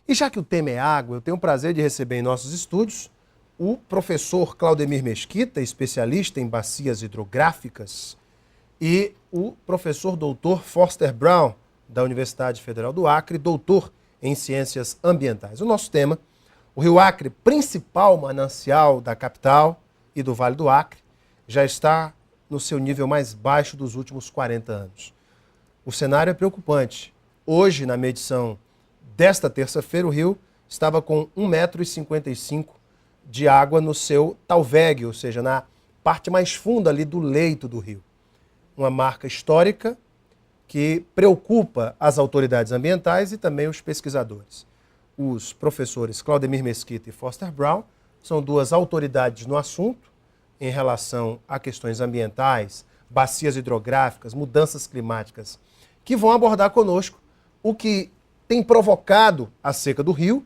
E já que o tema é água, eu tenho o prazer de receber em nossos estúdios o professor Claudemir Mesquita, especialista em bacias hidrográficas, e o professor doutor Foster Brown, da Universidade Federal do Acre, doutor em Ciências Ambientais. O nosso tema, o Rio Acre, principal manancial da capital e do Vale do Acre, já está no seu nível mais baixo dos últimos 40 anos. O cenário é preocupante. Hoje, na medição desta terça-feira, o rio estava com 1,55 m de água no seu talvegue, ou seja, na parte mais funda ali do leito do rio. Uma marca histórica que preocupa as autoridades ambientais e também os pesquisadores. Os professores Claudemir Mesquita e Foster Brown são duas autoridades no assunto em relação a questões ambientais, bacias hidrográficas, mudanças climáticas, que vão abordar conosco o que tem provocado a seca do rio,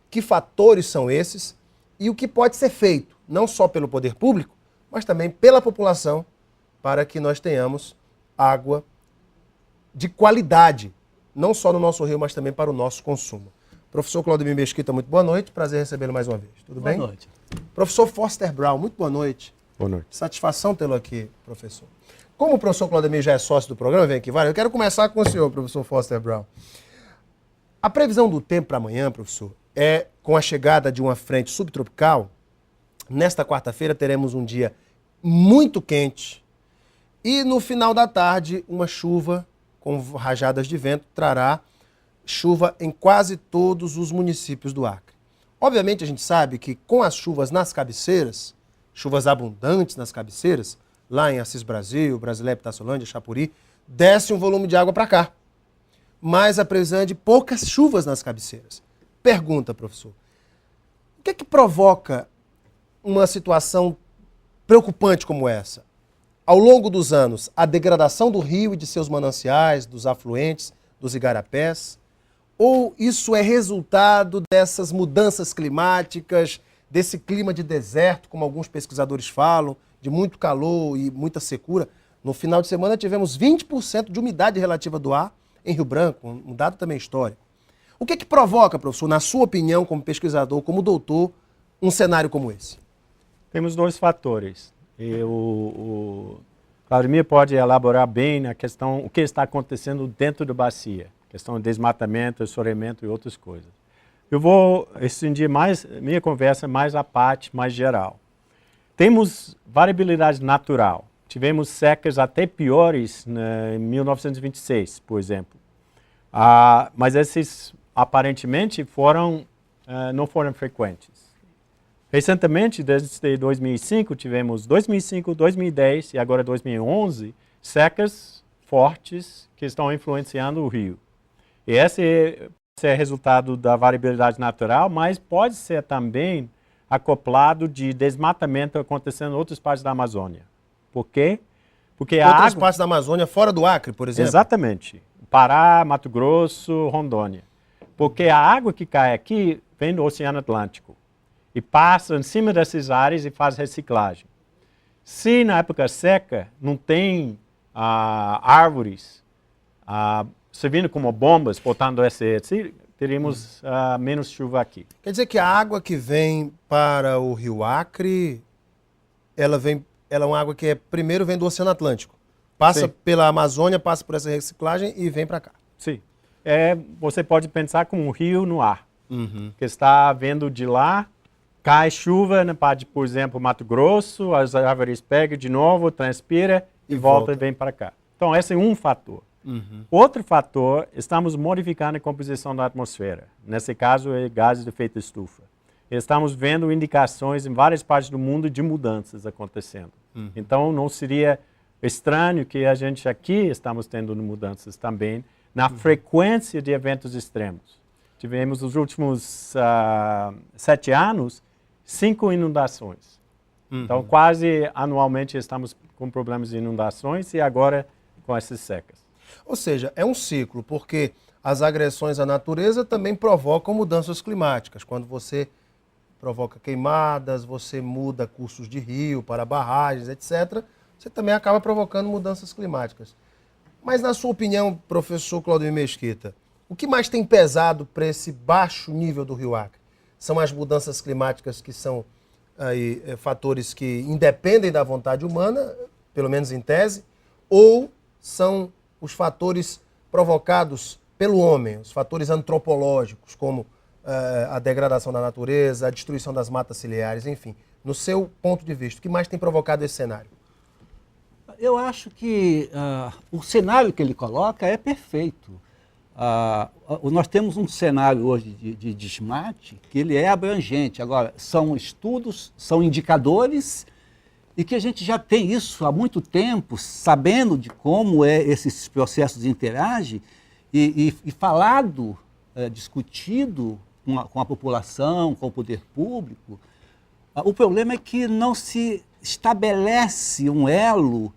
que fatores são esses e o que pode ser feito, não só pelo poder público, mas também pela população, para que nós tenhamos água de qualidade, não só no nosso rio, mas também para o nosso consumo. Professor Claudemir Mesquita, muito boa noite. Prazer recebê-lo mais uma vez. Tudo bem? Boa noite. Professor Foster Brown, muito boa noite. Boa noite. Satisfação tê-lo aqui, professor. Como o professor Claudemir já é sócio do programa, vem aqui, eu quero começar com o senhor, professor Foster Brown. A previsão do tempo para amanhã, professor, é com a chegada de uma frente subtropical. Nesta quarta-feira teremos um dia muito quente e no final da tarde uma chuva com rajadas de vento trará chuva em quase todos os municípios do Acre. Obviamente a gente sabe que com as chuvas nas cabeceiras, chuvas abundantes nas cabeceiras, lá em Assis Brasil, Brasileia, Itaçolândia, Chapuri, desce um volume de água para cá. Mas a previsão é de poucas chuvas nas cabeceiras. Pergunta, professor, o que é que provoca uma situação preocupante como essa? Ao longo dos anos, a degradação do rio e de seus mananciais, dos afluentes, dos igarapés, ou isso é resultado dessas mudanças climáticas, desse clima de deserto, como alguns pesquisadores falam, de muito calor e muita secura? No final de semana tivemos 20% de umidade relativa do ar em Rio Branco, um dado também histórico. O que é que provoca, professor, na sua opinião, como pesquisador, como doutor, um cenário como esse? Temos dois fatores. E o Claudemir pode elaborar bem na questão o que está acontecendo dentro da bacia, questão de desmatamento, assoreamento e outras coisas. Eu vou estender minha conversa mais à parte mais geral. Temos variabilidade natural. Tivemos secas até piores em 1926, por exemplo. Mas esses aparentemente não foram frequentes. Recentemente, desde 2005, tivemos 2005, 2010 e agora 2011, secas fortes que estão influenciando o rio. E esse é resultado da variabilidade natural, mas pode ser também acoplado de desmatamento acontecendo em outras partes da Amazônia. Por quê? Porque outras partes da Amazônia, fora do Acre, por exemplo? Exatamente. Pará, Mato Grosso, Rondônia. Porque a água que cai aqui vem do Oceano Atlântico e passa em cima dessas áreas e faz reciclagem. Se na época seca não tem árvores servindo como bombas, botando teríamos menos chuva aqui. Quer dizer que a água que vem para o Rio Acre, ela é uma água que primeiro vem do Oceano Atlântico. Passa Sim. pela Amazônia, passa por essa reciclagem e vem para cá. Sim. Você pode pensar como um rio no ar. Que está vindo de lá, cai chuva na parte, por exemplo, Mato Grosso, as árvores pegam de novo, transpira e volta e vem para cá. Então, esse é um fator. Outro fator, estamos modificando a composição da atmosfera. Nesse caso, é gases de efeito estufa. Estamos vendo indicações em várias partes do mundo de mudanças acontecendo. Então, não seria estranho que a gente aqui estamos tendo mudanças também na frequência de eventos extremos. Tivemos nos últimos 7 anos 5 inundações. Então, quase anualmente estamos com problemas de inundações e agora com essas secas. Ou seja, é um ciclo, porque as agressões à natureza também provocam mudanças climáticas. Quando você provoca queimadas, você muda cursos de rio para barragens, etc., você também acaba provocando mudanças climáticas. Mas, na sua opinião, professor Claudemir Mesquita, O que mais tem pesado para esse baixo nível do Rio Acre? São as mudanças climáticas que são aí, fatores que independem da vontade humana, pelo menos em tese, ou são os fatores provocados pelo homem, os fatores antropológicos, como a degradação da natureza, a destruição das matas ciliares, enfim. No seu ponto de vista, o que mais tem provocado esse cenário? Eu acho que o cenário que ele coloca é perfeito. Nós temos um cenário hoje de desmate que ele é abrangente. Agora, são estudos, são indicadores, e que a gente já tem isso há muito tempo, sabendo de como esses processos interagem, e falado, discutido com a população, com o poder público. O problema é que não se estabelece um elo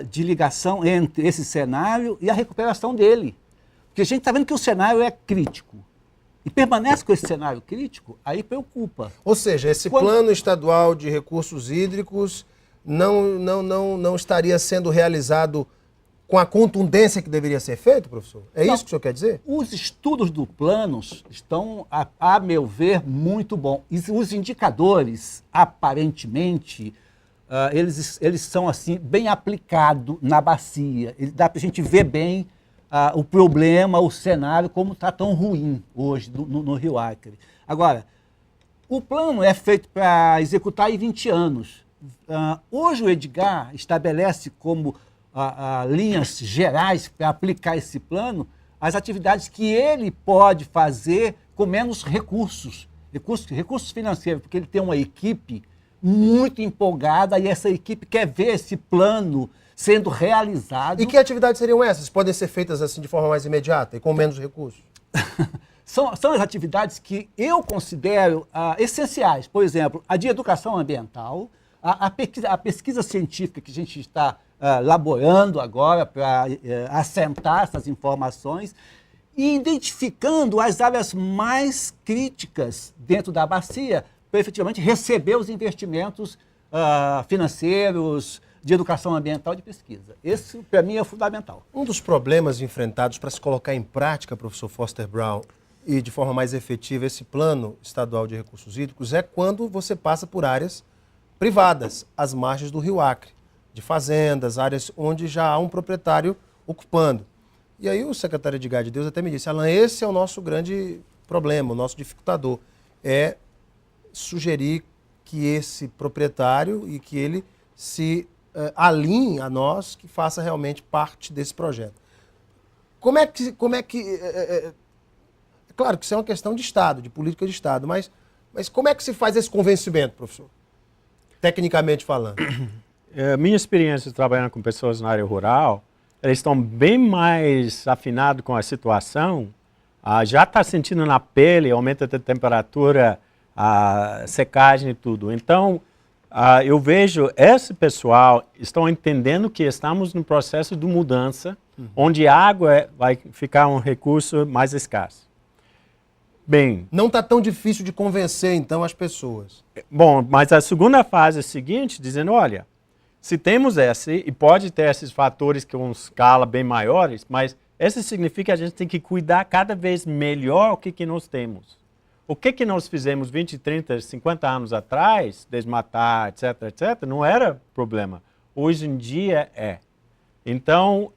de ligação entre esse cenário e a recuperação dele. Porque a gente está vendo que o cenário é crítico. E permanece com esse cenário crítico, aí preocupa. Ou seja, esse plano estadual de recursos hídricos não estaria sendo realizado com a contundência que deveria ser feito, professor? É isso que o senhor quer dizer? Os estudos do plano estão, a meu ver, muito bons. E os indicadores, aparentemente, eles são assim, bem aplicados na bacia. Dá para a gente ver bem o problema, o cenário, como está tão ruim hoje no Rio Acre. Agora, o plano é feito para executar em 20 anos. Hoje o Edgar estabelece como linhas gerais para aplicar esse plano as atividades que ele pode fazer com menos recursos financeiros, porque ele tem uma equipe muito empolgada e essa equipe quer ver esse plano sendo realizado. E que atividades seriam essas? Podem ser feitas assim de forma mais imediata e com menos recursos? São as atividades que eu considero essenciais. Por exemplo, a de educação ambiental, a pesquisa científica que a gente está elaborando agora para assentar essas informações e identificando as áreas mais críticas dentro da bacia para efetivamente receber os investimentos financeiros, de educação ambiental e de pesquisa. Esse, para mim, é fundamental. Um dos problemas enfrentados para se colocar em prática, professor Foster Brown, e de forma mais efetiva esse plano estadual de recursos hídricos é quando você passa por áreas privadas, às margens do Rio Acre, de fazendas, áreas onde já há um proprietário ocupando. E aí o secretário Edgar de Deus até me disse: Alan, esse é o nosso grande problema, o nosso dificultador, é sugerir que esse proprietário e que ele se alinhe a nós, que faça realmente parte desse projeto. É claro que isso é uma questão de Estado, de política de Estado, mas como é que se faz esse convencimento, professor? Tecnicamente falando. Minha experiência trabalhando com pessoas na área rural, eles estão bem mais afinados com a situação, já está sentindo na pele, aumento da temperatura, a secagem e tudo. Então, eu vejo esse pessoal estão entendendo que estamos no processo de mudança, onde a água vai ficar um recurso mais escasso. Bem, não está tão difícil de convencer, então, as pessoas. Bom, mas a segunda fase é a seguinte, dizendo, olha, se temos e pode ter esses fatores com escala bem maiores, mas isso significa que a gente tem que cuidar cada vez melhor o que nós temos. O que nós fizemos 20, 30, 50 anos atrás, desmatar, etc., etc., não era problema. Hoje em dia é. Então,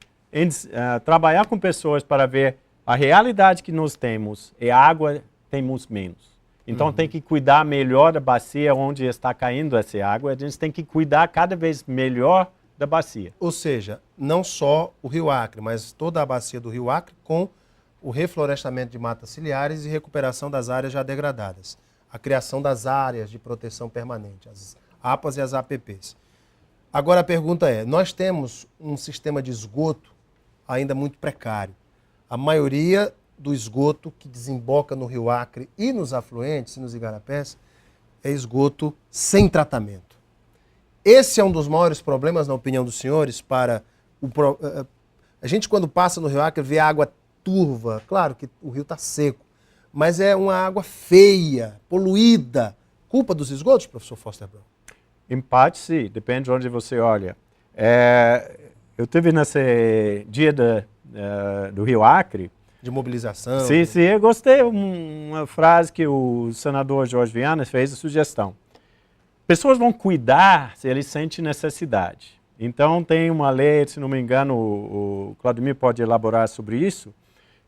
trabalhar com pessoas para ver a realidade que nós temos e água temos menos. Então, tem que cuidar melhor da bacia onde está caindo essa água. A gente tem que cuidar cada vez melhor da bacia. Ou seja, não só o Rio Acre, mas toda a bacia do Rio Acre com o reflorestamento de matas ciliares e recuperação das áreas já degradadas. A criação das áreas de proteção permanente, as APAs e as APPs. Agora a pergunta é, nós temos um sistema de esgoto ainda muito precário. A maioria do esgoto que desemboca no Rio Acre e nos afluentes, e nos igarapés, é esgoto sem tratamento. Esse é um dos maiores problemas, na opinião dos senhores, para a gente quando passa no Rio Acre vê água turva, claro que o rio está seco, mas é uma água feia, poluída. Culpa dos esgotos, professor Foster Brown? Em parte, sim, depende de onde você olha. Eu estive nesse dia do Rio Acre, De mobilização. Sim, sim, eu gostei uma frase que o senador Jorge Viana fez a sugestão. Pessoas vão cuidar se eles sentem necessidade. Então tem uma lei, se não me engano, o Claudemir pode elaborar sobre isso,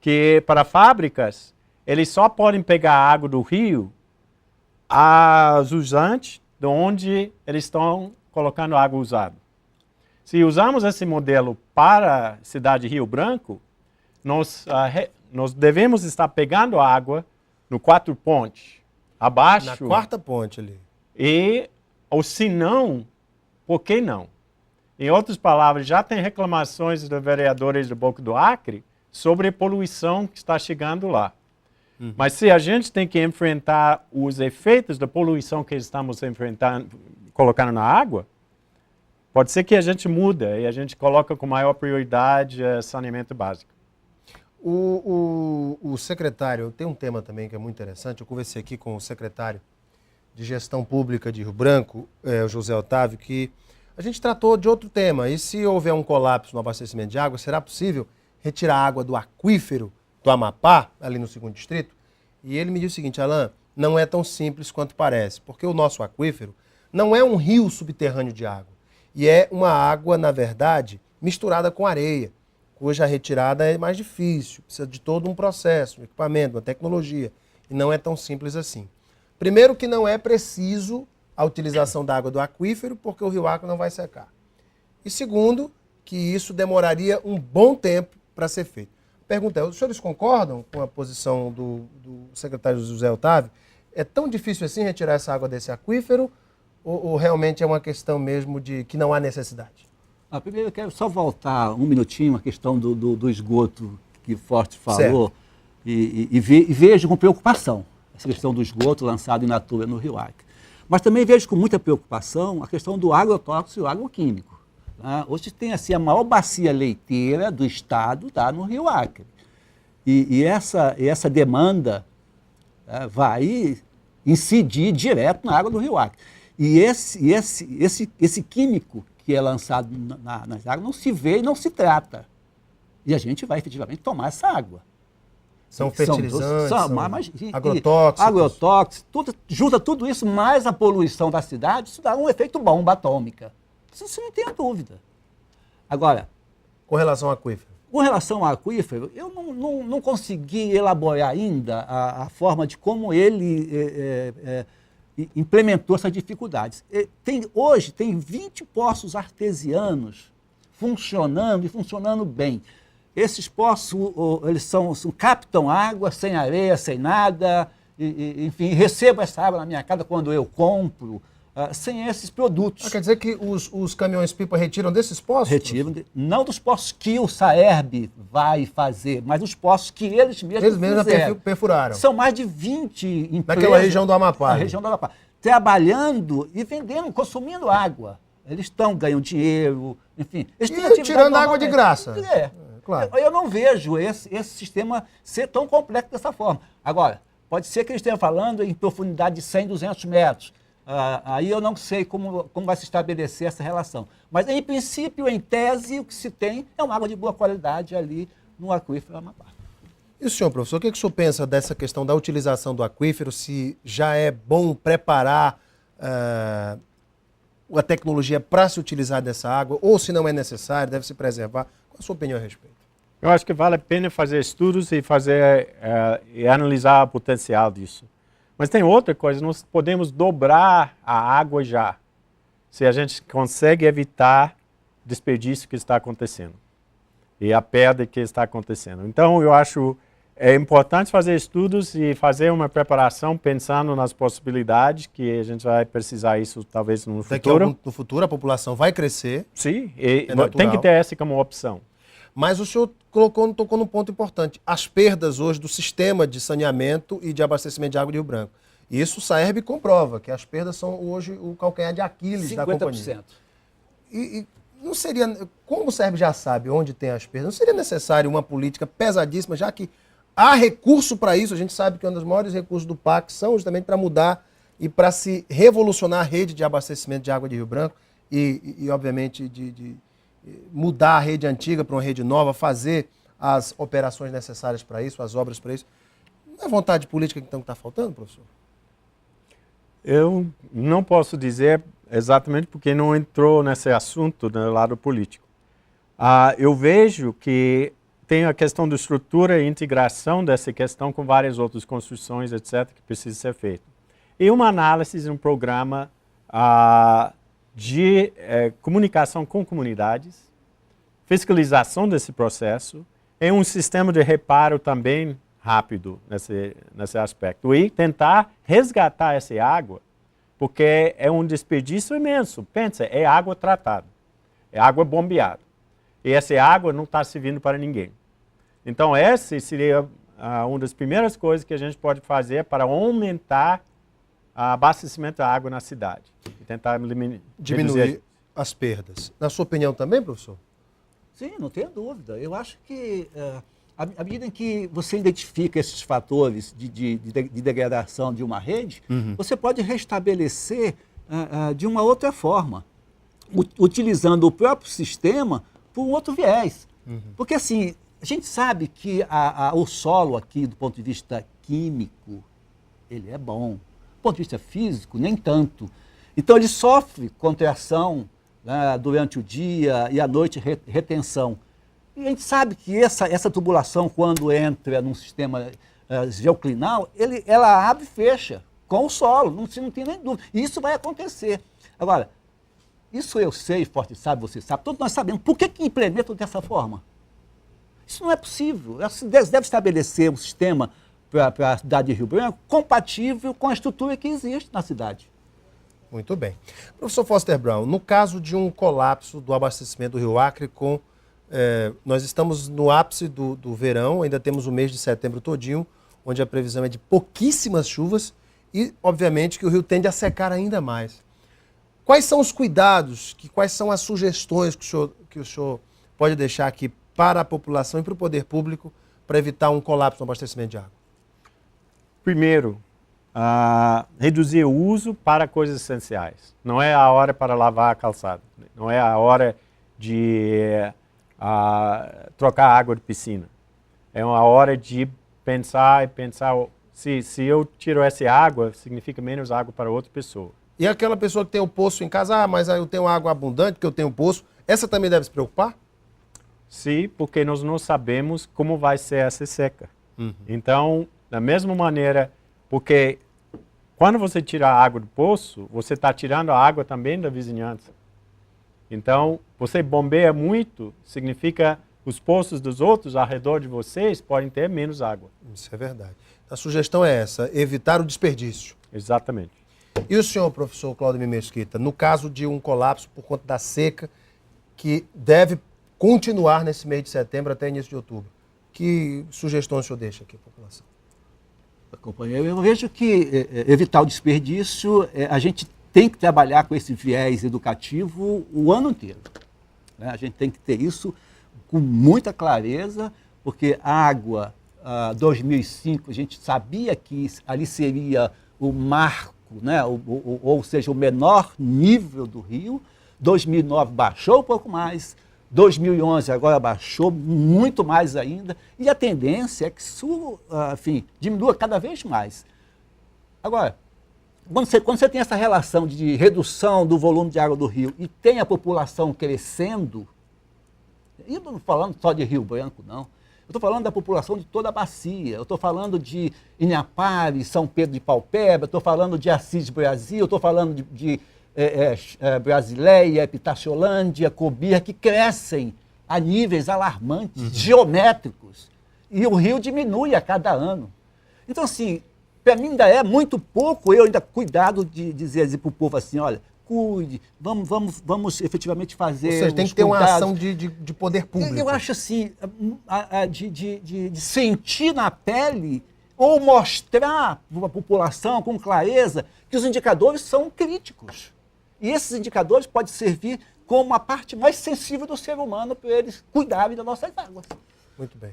que para fábricas, eles só podem pegar a água do rio as usantes de onde eles estão colocando água usada. Se usarmos esse modelo para a cidade de Rio Branco, nós devemos estar pegando a água no 4 Pontes, abaixo. Na 4ª ponte ali. Ou se não, por que não? Em outras palavras, já tem reclamações dos vereadores do Boca do Acre sobre a poluição que está chegando lá. Mas se a gente tem que enfrentar os efeitos da poluição que estamos enfrentando, colocando na água, pode ser que a gente muda e a gente coloca com maior prioridade saneamento básico. O secretário, tem um tema também que é muito interessante, eu conversei aqui com o secretário de Gestão Pública de Rio Branco, o José Otávio, que a gente tratou de outro tema, e se houver um colapso no abastecimento de água, será possível retirar água do aquífero do Amapá, ali no 2º distrito? E ele me disse o seguinte: Alain, não é tão simples quanto parece, porque o nosso aquífero não é um rio subterrâneo de água, e é uma água, na verdade, misturada com areia, cuja retirada é mais difícil, precisa de todo um processo, um equipamento, uma tecnologia, e não é tão simples assim. Primeiro que não é preciso a utilização da água do aquífero, porque o rio Acre não vai secar. E segundo, que isso demoraria um bom tempo para ser feito. A pergunta é, os senhores concordam com a posição do secretário José Otávio? É tão difícil assim retirar essa água desse aquífero ou realmente é uma questão mesmo de que não há necessidade? Primeiro eu quero só voltar um minutinho à questão do esgoto que Forte falou e vejo com preocupação essa questão do esgoto lançado in natura no Rio Acre. Mas também vejo com muita preocupação a questão do agrotóxico e o agroquímico. Né? Hoje tem assim, a maior bacia leiteira do estado no Rio Acre. E essa demanda vai incidir direto na água do Rio Acre. E esse químico que é lançado nas águas não se vê e não se trata. E a gente vai efetivamente tomar essa água. São fertilizantes, agrotóxicos. Agrotóxicos, junta tudo isso, mais a poluição da cidade, isso dá um efeito bomba atômica. Isso não tem dúvida. Agora... Com relação ao aquífero? Com relação ao aquífero, eu não consegui elaborar ainda a forma de como ele implementou essas dificuldades. Hoje tem 20 poços artesianos funcionando e funcionando bem. Esses poços, eles captam água sem areia, sem nada, enfim, recebo essa água na minha casa quando eu compro, sem esses produtos. Quer dizer que os caminhões-pipa retiram desses poços? Retiram, não dos poços que o Saerb vai fazer, mas dos poços que eles mesmos já perfuraram. São mais de 20 empresas. Naquela região do Amapá. Na região do Amapá. Trabalhando e vendendo, consumindo água. Eles ganham dinheiro, enfim. Eles têm tirando água de graça. Claro. Eu não vejo esse sistema ser tão complexo dessa forma. Agora, pode ser que eles estejam falando em profundidade de 100, 200 metros. Aí eu não sei como vai se estabelecer essa relação. Mas, em princípio, em tese, o que se tem é uma água de boa qualidade ali no aquífero Amapá. E o senhor, professor, o que o senhor pensa dessa questão da utilização do aquífero? Se já é bom preparar a tecnologia para se utilizar dessa água, ou se não é necessário, deve se preservar? Qual a sua opinião a respeito? Eu acho que vale a pena fazer estudos e analisar o potencial disso. Mas tem outra coisa, nós podemos dobrar a água já, se a gente consegue evitar o desperdício que está acontecendo e a perda que está acontecendo. Então, eu acho importante fazer estudos e fazer uma preparação pensando nas possibilidades que a gente vai precisar isso talvez no futuro. No futuro a população vai crescer. Sim, tem que ter essa como opção. Mas o senhor tocou num ponto importante. As perdas hoje do sistema de saneamento e de abastecimento de água de Rio Branco. Isso o Saerb comprova, que as perdas são hoje o calcanhar de Aquiles 50%. Da companhia. E não seria, como o Saerb já sabe onde tem as perdas, não seria necessário uma política pesadíssima, já que há recurso para isso. A gente sabe que um dos maiores recursos do PAC são justamente para mudar e para se revolucionar a rede de abastecimento de água de Rio Branco e obviamente, de mudar a rede antiga para uma rede nova, fazer as operações necessárias para isso, as obras para isso. Não é vontade política então que está faltando, professor? Eu não posso dizer exatamente porque não entrou nesse assunto do lado político. Eu vejo que tem a questão da estrutura e integração dessa questão com várias outras construções, etc., que precisa ser feito. E uma análise, um programa de comunicação com comunidades, fiscalização desse processo, e um sistema de reparo também rápido nesse aspecto. E tentar resgatar essa água, porque é um desperdício imenso. Pensa, é água tratada, é água bombeada. E essa água não está servindo para ninguém. Então, essa seria uma das primeiras coisas que a gente pode fazer para aumentar o abastecimento da água na cidade. E tentar diminuir as perdas. Na sua opinião também, professor? Sim, não tenho dúvida. Eu acho que, à medida em que você identifica esses fatores de degradação de uma rede, você pode restabelecer de uma outra forma, utilizando o próprio sistema por um outro viés. Porque, assim, a gente sabe que o solo aqui, do ponto de vista químico, ele é bom. Do ponto de vista físico, nem tanto. Então, ele sofre contração, né, durante o dia e à noite retenção. E a gente sabe que essa tubulação, quando entra num sistema geoclinal, ela abre e fecha com o solo, não tem nem dúvida. E isso vai acontecer. Agora, isso eu sei, Forte sabe, você sabe, todos nós sabemos. Por que implementam dessa forma? Isso não é possível. Você deve estabelecer um sistema para a cidade de Rio Branco compatível com a estrutura que existe na cidade. Muito bem. Professor Foster Brown, no caso de um colapso do abastecimento do Rio Acre, nós estamos no ápice do verão, ainda temos o mês de setembro todinho, onde a previsão é de pouquíssimas chuvas e, obviamente, que o rio tende a secar ainda mais. Quais são os cuidados, quais são as sugestões que o senhor pode deixar aqui para a população e para o poder público para evitar um colapso no abastecimento de água? Primeiro, reduzir o uso para coisas essenciais. Não é a hora para lavar a calçada. Não é a hora de trocar água de piscina. É uma hora de pensar se eu tiro essa água, significa menos água para outra pessoa. E aquela pessoa que tem o poço em casa, mas eu tenho água abundante porque eu tenho poço, essa também deve se preocupar? Sim, porque nós não sabemos como vai ser essa seca. Então, da mesma maneira, porque quando você tira a água do poço, você está tirando a água também da vizinhança. Então, você bombeia muito, significa os poços dos outros ao redor de vocês podem ter menos água. Isso é verdade. A sugestão é essa, evitar o desperdício. Exatamente. E o senhor, professor Claudemir Mesquita, no caso de um colapso por conta da seca, que deve continuar nesse mês de setembro até início de outubro, que sugestões o senhor deixa aqui à população? Companheiro, eu vejo que evitar o desperdício, a gente tem que trabalhar com esse viés educativo o ano inteiro. Né? A gente tem que ter isso com muita clareza, porque a água, 2005, a gente sabia que ali seria o marco, né? ou seja, o menor nível do rio. 2009 baixou um pouco mais, 2011 agora baixou muito mais ainda, e a tendência é que isso, diminua cada vez mais. Agora, quando você tem essa relação de redução do volume de água do rio e tem a população crescendo, e eu não estou falando só de Rio Branco, não. Eu estou falando da população de toda a bacia, eu estou falando de Inhapare, São Pedro de Paupeba, eu estou falando de Assis Brasil, eu estou falando de Brasileia, Epitaciolândia, Cobir, que crescem a níveis alarmantes, geométricos, e o rio diminui a cada ano. Então, assim, para mim ainda é muito pouco eu ainda cuidado de dizer para o povo assim, olha, cuide, vamos efetivamente fazer. Ou seja, tem que ter uma ação de poder público. Eu acho assim, de sentir na pele ou mostrar para a população com clareza que os indicadores são críticos. E esses indicadores podem servir como a parte mais sensível do ser humano para eles cuidarem das nossas águas. Muito bem.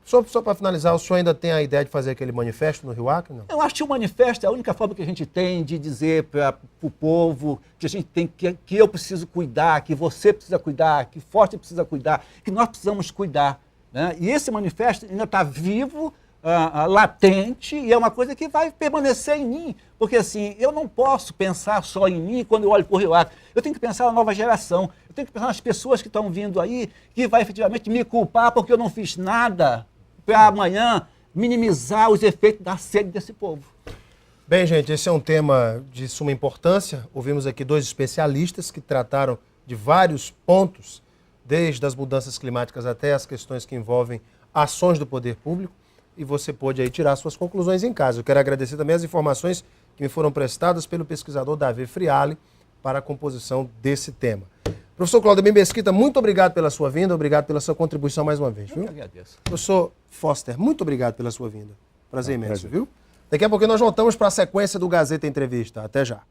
Só para finalizar, o senhor ainda tem a ideia de fazer aquele manifesto no Rio Acre? Não? Eu acho que o manifesto é a única forma que a gente tem de dizer para o povo que a gente tem que eu preciso cuidar, que você precisa cuidar, que Forte precisa cuidar, que nós precisamos cuidar. né? E esse manifesto ainda está vivo, latente, e é uma coisa que vai permanecer em mim, porque assim, eu não posso pensar só em mim quando eu olho para o Rio Acre, eu tenho que pensar na nova geração, eu tenho que pensar nas pessoas que estão vindo aí, que vai efetivamente me culpar porque eu não fiz nada para amanhã minimizar os efeitos da sede desse povo. Bem, gente, esse é um tema de suma importância. Ouvimos aqui dois especialistas que trataram de vários pontos, desde as mudanças climáticas até as questões que envolvem ações do poder público, e você pôde aí tirar suas conclusões em casa. Eu quero agradecer também as informações que me foram prestadas pelo pesquisador Davi Friale para a composição desse tema. Professor Claudemir Mesquita, muito obrigado pela sua vinda, obrigado pela sua contribuição mais uma vez. Viu? Eu que agradeço. Professor Foster, muito obrigado pela sua vinda. Prazer imenso, viu? Daqui a pouco nós voltamos para a sequência do Gazeta Entrevista. Até já.